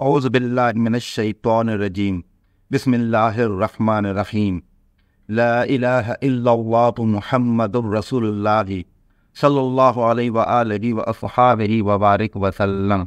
اعوذ باللہ من الشیطان الرجیم بسم اللہ الرحمن الرحیم لا الہ الا اللہ محمد رسول اللہ صلی اللہ علیہ وآلہ واصحابہ وبارک وسلم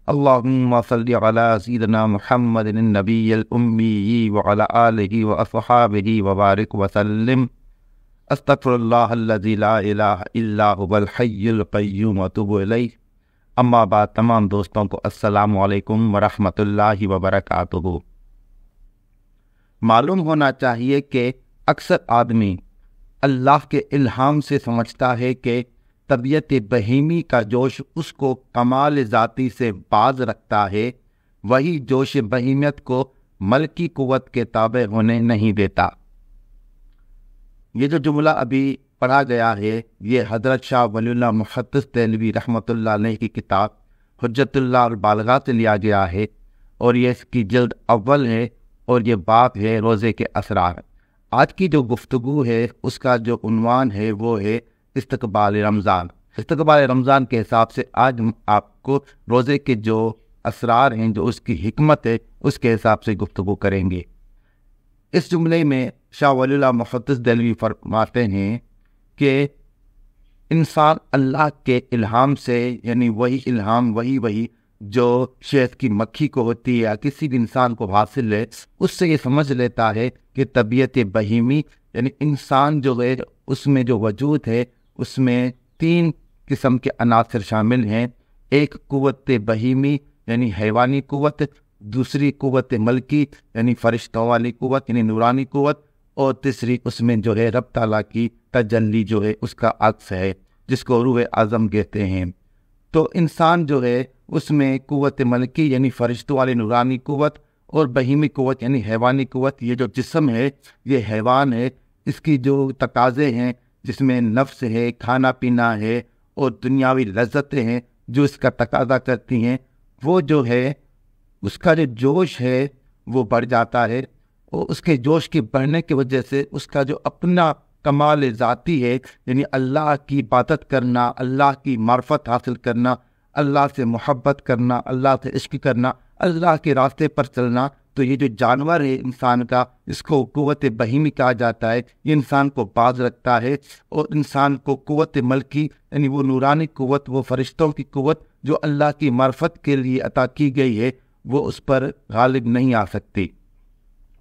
اللہم صلی علی سیدنا محمد النبی الامی وعلی آلہ واصحابہ وبارک وسلم استغفر اللہ الذی لا الہ الا هو الحی القیوم واتوب الیہ۔ اما بعد، تمام دوستوں کو السلام علیکم ورحمۃ اللہ وبرکاتہ۔ معلوم ہونا چاہیے کہ اکثر آدمی اللہ کے الہام سے سمجھتا ہے کہ طبیعت بہیمی کا جوش اس کو کمال ذاتی سے باز رکھتا ہے، وہی جوش بہیمیت کو ملکی قوت کے تابع ہونے نہیں دیتا۔ یہ جو جملہ ابھی پڑھا گیا ہے، یہ حضرت شاہ ولی اللہ محدث دہلوی رحمۃ اللہ علیہ کی کتاب حجت اللہ البالغہ سے لیا گیا ہے، اور یہ اس کی جلد اول ہے، اور یہ باب ہے روزے کے اسرار۔ آج کی جو گفتگو ہے اس کا جو عنوان ہے وہ ہے استقبال رمضان۔ استقبال رمضان کے حساب سے آج ہم آپ کو روزے کے جو اسرار ہیں، جو اس کی حکمت ہے، اس کے حساب سے گفتگو کریں گے۔ اس جملے میں شاہ ولی اللہ محدث دہلوی فرماتے ہیں کہ انسان اللہ کے الہام سے، یعنی وہی الہام وہی جو شہد کی مکھی کو ہوتی ہے یا کسی بھی انسان کو حاصل ہے، اس سے یہ سمجھ لیتا ہے کہ طبیعت بہیمی یعنی انسان جو ہے اس میں جو وجود ہے اس میں 3 قسم کے عناصر شامل ہیں۔ ایک قوت بہیمی یعنی حیوانی قوت، دوسری قوت ملکی یعنی فرشتوں والی قوت یعنی نورانی قوت، اور تیسری اس میں جو ہے رب تعالیٰ کی تجلی جو ہے اس کا عکس ہے، جس کو روح اعظم کہتے ہیں۔ تو انسان جو ہے اس میں قوت ملکی یعنی فرشتوں والی نورانی قوت اور بہیمی قوت یعنی حیوانی قوت، یہ جو جسم ہے یہ حیوان ہے، اس کی جو تقاضے ہیں جس میں نفس ہے، کھانا پینا ہے اور دنیاوی لذتیں ہیں جو اس کا تقاضا کرتی ہیں، وہ جو ہے اس کا جو جوش ہے وہ بڑھ جاتا ہے، اور اس کے جوش کے بڑھنے کی وجہ سے اس کا جو اپنا کمال ذاتی ہے یعنی اللہ کی عبادت کرنا، اللہ کی معرفت حاصل کرنا، اللہ سے محبت کرنا، اللہ سے عشق کرنا، اللہ کے راستے پر چلنا، تو یہ جو جانور ہے انسان کا، اس کو قوت بہیمی کہا جاتا ہے، یہ انسان کو باز رکھتا ہے، اور انسان کو قوت ملکی یعنی وہ نورانی قوت، وہ فرشتوں کی قوت جو اللہ کی معرفت کے لیے عطا کی گئی ہے، وہ اس پر غالب نہیں آ سکتی۔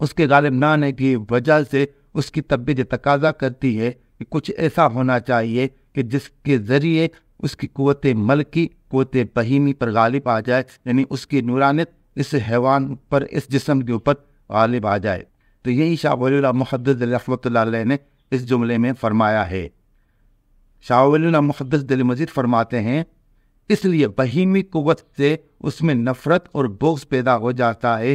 اس کے غالب نہ آنے کی وجہ سے اس کی طبیعت تقاضا کرتی ہے کہ کچھ ایسا ہونا چاہیے کہ جس کے ذریعے اس کی قوت ملکی قوت بہیمی پر غالب آ جائے، یعنی اس کی نورانیت اس حیوان پر، اس جسم کے اوپر غالب آ جائے۔ تو یہی شاہ ولی اللہ محدث رحمۃ اللہ علیہ نے اس جملے میں فرمایا ہے۔ شاہ ولی اللہ محدث دہلوی مزید فرماتے ہیں، اس لیے بہیمی قوت سے اس میں نفرت اور بغض پیدا ہو جاتا ہے،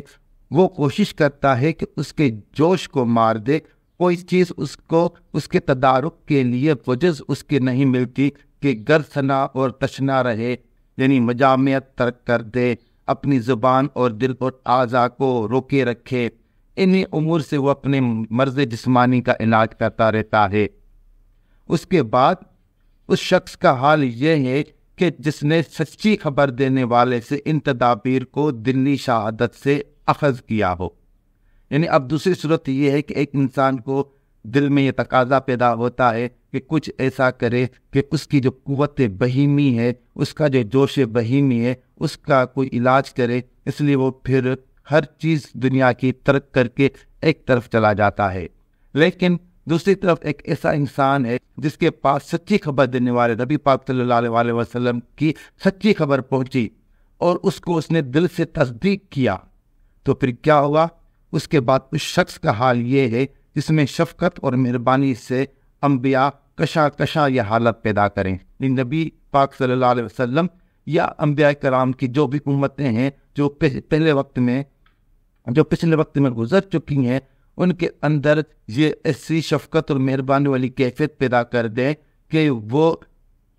وہ کوشش کرتا ہے کہ اس کے جوش کو مار دے، کوئی چیز اس کو اس کے تدارک کے لیے وجز اس کی نہیں ملتی کہ گرسنا اور تشنا رہے، یعنی مجامعت ترک کر دے، اپنی زبان اور دل اور اعضاء کو روکے رکھے، انہی امور سے وہ اپنے مرض جسمانی کا علاج کرتا رہتا ہے۔ اس کے بعد اس شخص کا حال یہ ہے کہ جس نے سچی خبر دینے والے سے ان تدابیر کو دلی شہادت سے اخذ کیا ہو، یعنی اب دوسری صورت یہ ہے کہ ایک انسان کو دل میں یہ تقاضا پیدا ہوتا ہے کہ کچھ ایسا کرے کہ اس کی جو قوت بہیمی ہے، اس کا جو جوش بہیمی ہے، اس کا کوئی علاج کرے، اس لیے وہ پھر ہر چیز دنیا کی ترک کر کے ایک طرف چلا جاتا ہے۔ لیکن دوسری طرف ایک ایسا انسان ہے جس کے پاس سچی خبر دینے والے نبی پاک صلی اللہ علیہ وسلم کی سچی خبر پہنچی اور اس کو اس نے دل سے تصدیق کیا، تو پھر کیا ہوا؟ اس کے بعد اس شخص کا حال یہ ہے جس میں شفقت اور مہربانی سے انبیاء کشاں یہ حالت پیدا کریں۔ نبی پاک صلی اللہ علیہ وسلم یا انبیاء کرام کی جو بھی امتیں ہیں جو پچھلے وقت میں گزر چکی ہیں، ان کے اندر یہ ایسی شفقت اور مہربانی والی کیفیت پیدا کر دیں کہ وہ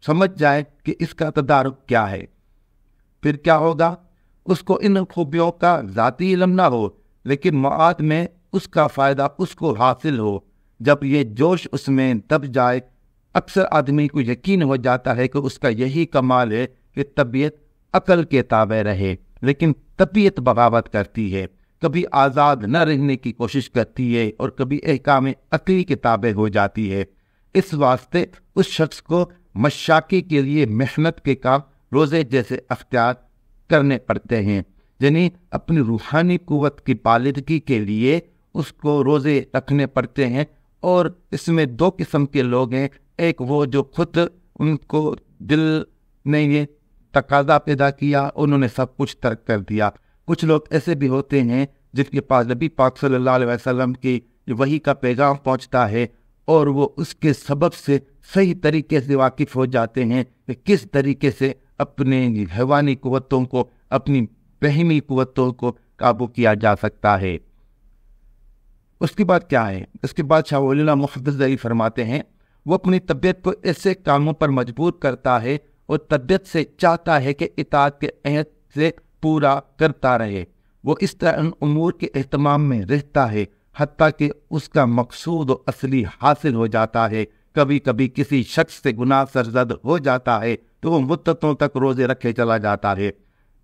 سمجھ جائیں کہ اس کا تدارک کیا ہے۔ پھر کیا ہوگا؟ اس کو ان خوبیوں کا ذاتی علم نہ ہو، لیکن معاد میں اس کا فائدہ اس کو حاصل ہو۔ جب یہ جوش اس میں دب جائے، اکثر آدمی کو یقین ہو جاتا ہے کہ اس کا یہی کمال ہے کہ طبیعت عقل کے تابع رہے، لیکن طبیعت بغاوت کرتی ہے، کبھی آزاد نہ رہنے کی کوشش کرتی ہے اور کبھی احکام عقلی کے تابع ہو جاتی ہے۔ اس واسطے اس شخص کو مشاقی کے لیے محنت کے کام روزے جیسے اختیار کرنے پڑتے ہیں، یعنی اپنی روحانی قوت کی بالغی کے لیے اس کو روزے رکھنے پڑتے ہیں۔ اور اس میں دو قسم کے لوگ ہیں، ایک وہ جو خود ان کو دل نے یہ تقاضا پیدا کیا، انہوں نے سب کچھ ترک کر دیا۔ کچھ لوگ ایسے بھی ہوتے ہیں جن کے پاس نبی پاک صلی اللہ علیہ وسلم کی وحی کا پیغام پہنچتا ہے اور وہ اس کے سبب سے صحیح طریقے سے واقف ہو جاتے ہیں کہ کس طریقے سے اپنے حیوانی قوتوں کو، اپنی بہیمی قوتوں کو قابو کیا جا سکتا ہے۔ اس کے بعد کیا ہے؟ اس کے بعد شاہ ولی اللہ محدث علی فرماتے ہیں وہ اپنی طبیعت کو ایسے کاموں پر مجبور کرتا ہے اور طبیعت سے چاہتا ہے کہ اطاعت کے عہد سے پورا کرتا رہے۔ وہ اس طرح ان امور کے اہتمام میں رہتا ہے حتیٰ کہ اس کا مقصود و اصلی حاصل ہو جاتا ہے۔ کبھی کبھی کسی شخص سے گناہ سرزد ہو جاتا ہے تو وہ مدتوں تک روزے رکھے چلا جاتا ہے،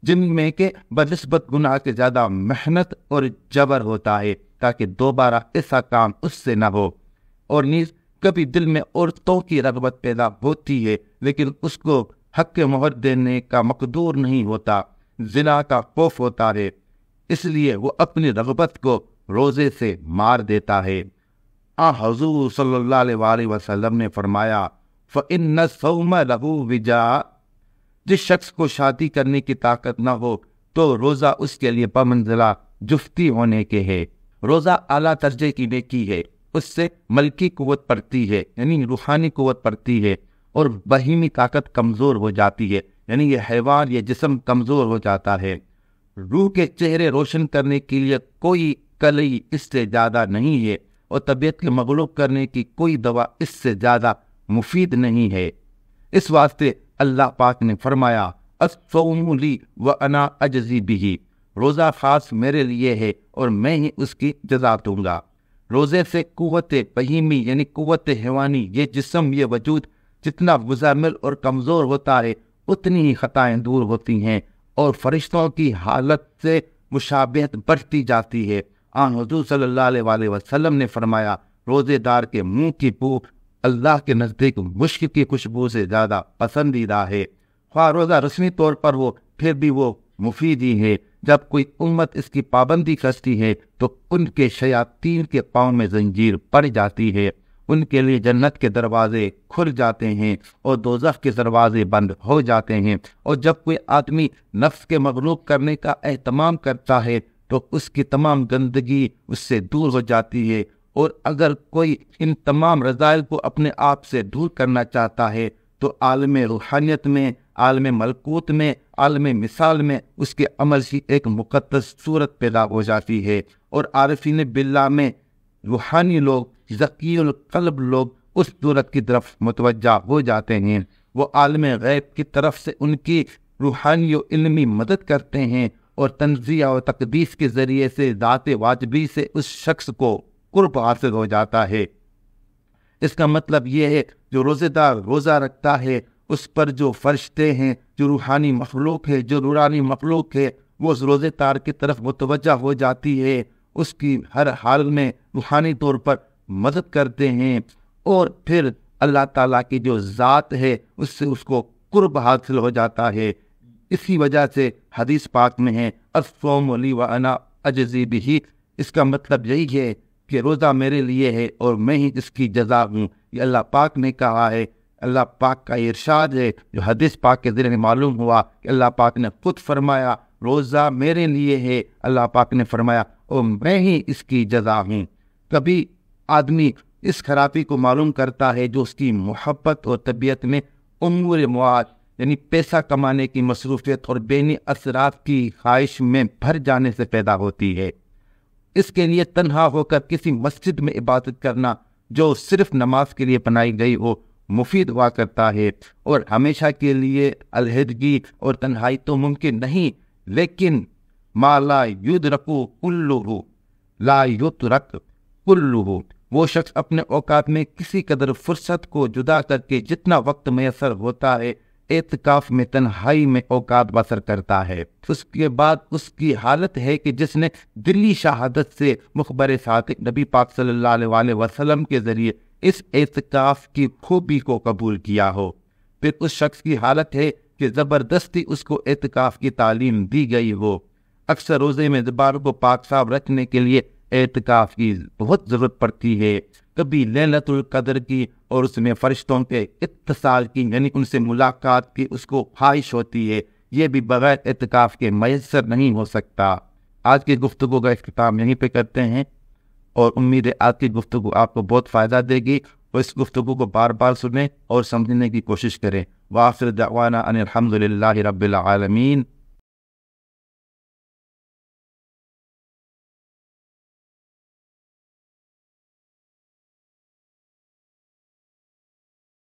جن میں کہ بنسبت گناہ کے زیادہ محنت اور جبر ہوتا ہے تاکہ دوبارہ ایسا کام اس سے نہ ہو۔ اور نیز کبھی دل میں عورتوں کی رغبت پیدا ہوتی ہے لیکن اس کو حق مہر دینے کا مقدور نہیں ہوتا، زنا کا خوف ہوتا ہے، اس لیے وہ اپنی رغبت کو روزے سے مار دیتا ہے۔ حضور صلی اللہ علیہ وآلہ وسلم نے فرمایا فَإِنَّ الصَّوْمَ لَهُ وِجَاءٌ، جس شخص کو شادی کرنے کی طاقت نہ ہو تو روزہ اس کے لیے بمنزلہ جفتی ہونے کے ہے۔ روزہ اعلیٰ درجے کی نیکی ہے، اس سے ملکی قوت بڑھتی ہے یعنی روحانی قوت بڑھتی ہے اور بہیمی طاقت کمزور ہو جاتی ہے یعنی یہ حیوان، یہ جسم کمزور ہو جاتا ہے۔ روح کے چہرے روشن کرنے کے لیے کوئی کلی اس سے زیادہ نہیں ہے اور طبیعت کے مغلوب کرنے کی کوئی دوا اس سے زیادہ مفید نہیں ہے۔ اس واسطے اللہ پاک نے فرمایا الصوم لی وانا اجزی بہ، روزہ خاص میرے لیے ہے اور میں ہی اس کی جزا دوں گا۔ روزے سے قوت بہیمی یعنی قوت حیوانی، یہ جسم، یہ وجود جتنا مزمل اور کمزور ہوتا ہے اتنی ہی خطائیں دور ہوتی ہیں اور فرشتوں کی حالت سے مشابہت بڑھتی جاتی ہے۔ حضور صلی اللہ علیہ وآلہ وسلم نے فرمایا روزے دار کے منہ کی بو اللہ کے نزدیک مشک کی خوشبو سے زیادہ پسندیدہ ہے۔ خواہ روزہ رسمی طور پر ہو پھر بھی وہ مفید ہی ہے۔ جب کوئی امت اس کی پابندی کرتی ہے تو ان کے شیاطین کے پاؤں میں زنجیر پڑ جاتی ہے، ان کے لیے جنت کے دروازے کھل جاتے ہیں اور دوزخ کے دروازے بند ہو جاتے ہیں۔ اور جب کوئی آدمی نفس کے مغلوب کرنے کا اہتمام کرتا ہے تو اس کی تمام گندگی اس سے دور ہو جاتی ہے، اور اگر کوئی ان تمام رذائل کو اپنے آپ سے دور کرنا چاہتا ہے تو عالم روحانیت میں، عالم ملکوت میں، عالم مثال میں اس کے عمل کی ایک مقدس صورت پیدا ہو جاتی ہے، اور عارفین باللہ میں روحانی لوگ، ذکی القلب لوگ اس صورت کی طرف متوجہ ہو جاتے ہیں۔ وہ عالم غیب کی طرف سے ان کی روحانی و علمی مدد کرتے ہیں اور تنزیہ و تقدیس کے ذریعے سے ذات واجبی سے اس شخص کو قرب حاصل ہو جاتا ہے۔ اس کا مطلب یہ ہے جو روزے دار روزہ رکھتا ہے اس پر جو فرشتے ہیں، جو روحانی مخلوق ہے، جو نورانی مخلوق ہے، وہ اس روزے دار کی طرف متوجہ ہو جاتی ہے، اس کی ہر حال میں روحانی طور پر مدد کرتے ہیں، اور پھر اللہ تعالیٰ کی جو ذات ہے اس سے اس کو قرب حاصل ہو جاتا ہے۔ اسی وجہ سے حدیث پاک میں ہے الصوم لی وانا اجزی بہ، اس کا مطلب یہی ہے کہ روزہ میرے لیے ہے اور میں ہی اس کی جزا ہوں۔ یہ اللہ پاک نے کہا ہے، اللہ پاک کا ارشاد ہے جو حدیث پاک کے ذریعے معلوم ہوا کہ اللہ پاک نے خود فرمایا روزہ میرے لیے ہے، اللہ پاک نے فرمایا اور میں ہی اس کی جزا ہوں۔ کبھی آدمی اس خرابی کو معلوم کرتا ہے جو اس کی محبت اور طبیعت میں امور مواد یعنی پیسہ کمانے کی مصروفیت اور بینی اثرات کی خواہش میں بھر جانے سے پیدا ہوتی ہے۔ اس کے لیے تنہا ہو کر کسی مسجد میں عبادت کرنا جو صرف نماز کے لیے بنائی گئی ہو مفید ہوا کرتا ہے، اور ہمیشہ کے لیے علیحدگی اور تنہائی تو ممکن نہیں، لیکن ما لا یدرک کلہ لا یترک کلہ، وہ شخص اپنے اوقات میں کسی قدر فرصت کو جدا کر کے جتنا وقت میسر ہوتا ہے اعتکاف میں تنہائی میں اوقات بسر کرتا ہے، اس کے بعد اس کی حالت ہے کہ جس نے دلی شہادت سے مخبر صادق نبی پاک صلی اللہ علیہ وآلہ وسلم کے ذریعے اس اعتکاف کی خوبی کو قبول کیا ہو۔ پھر اس شخص کی حالت ہے کہ زبردستی اس کو اعتکاف کی تعلیم دی گئی ہو۔ اکثر روزے میں زبان کو پاک صاف رکھنے کے لیے اعتکاف کی بہت ضرورت پڑتی ہے، کبھی لیلۃ القدر کی اور اس میں فرشتوں کے اتصال کی یعنی ان سے ملاقات کی اس کو خواہش ہوتی ہے، یہ بھی بغیر اعتکاف کے میسر نہیں ہو سکتا۔ آج کی گفتگو کا اختتام یہیں پہ کرتے ہیں اور امید ہے آج کی گفتگو آپ کو بہت فائدہ دے گی، اور اس گفتگو کو بار بار سنیں اور سمجھنے کی کوشش کریں۔ وآخر دعوانا ان الحمد للہ رب العالمین۔